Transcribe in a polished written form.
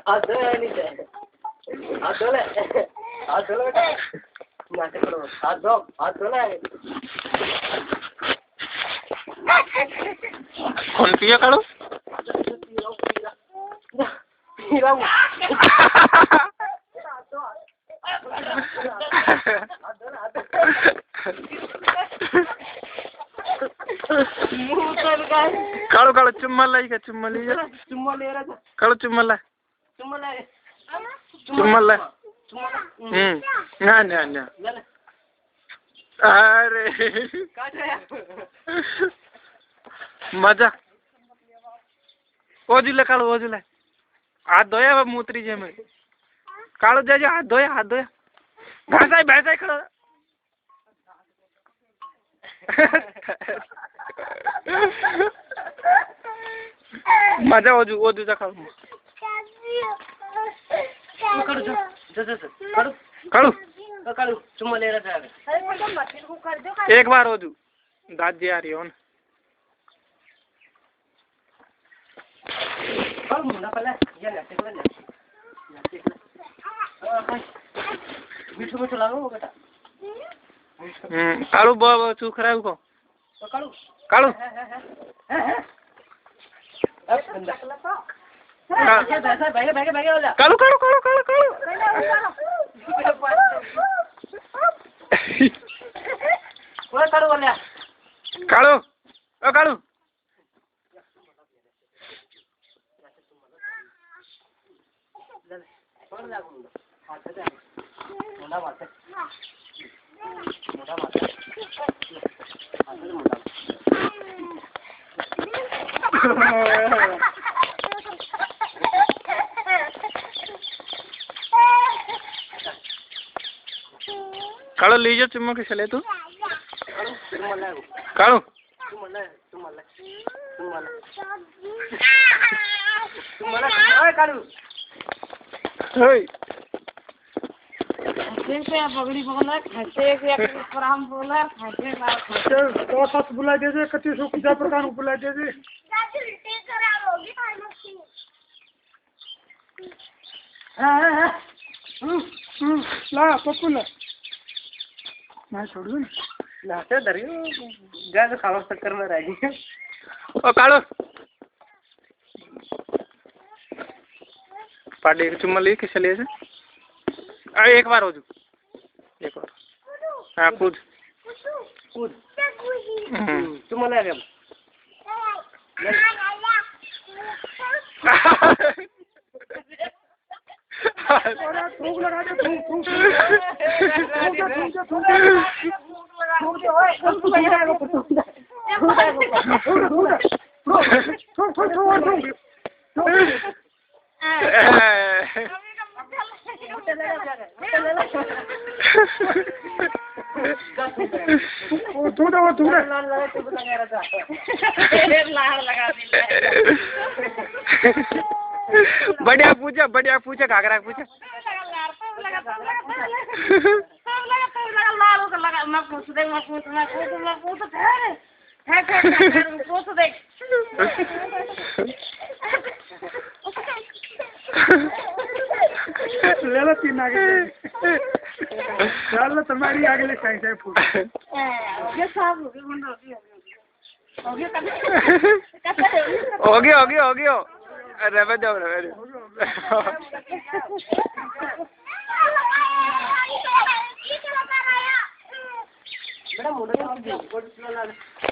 हाथ धो नीचे हाथ धो ले बेटा नाटक करो हाथ धो ले कौन पिया कालू पीला कालू कालू चुम्मा लाई का चुम्मा ले रहा था कालू चुम्मा ला ना ना ना अरे मजा ओजुले कालू ओजुले हाथ धोया मूत्री जे में कालू जाजे हाथ धोया घासाई भैंसाई खड़ो मजा ओजू जा कालू कालू चुम्मा ले रहा था एक बार ओजू दादी आ रही हो ना मुंडा पहले ये मीठो लागो बेटा कालू बो चूख रहा है को कालू कालू कालू कालू कालू कालू कालू कालू ओ कालू कालू लीजिए चुम्मा के चले तू कालू पगड़ी पकड़ना खाते पर हम बोला खाते तो सच बुला दीजिए कच्ची सूखी जा प्रकार को बुला दीजिए ला पप्पू ला मैं छोड़ू ना लाते दरियो जा तो खावा चक्कर में रह गई ओ कालू पार्टी एक चुम्मा ले के चले जा एक बार हो एक बार हाँ कूद चुम्मा ले गया थूक लगा दे थूक बढ़िया पूछा घाघरा पूछा ले लो तीन आगे चल तुम्हारी आगे ले चाहिए फूल हो गया रवे जाओ बेटा मुंडा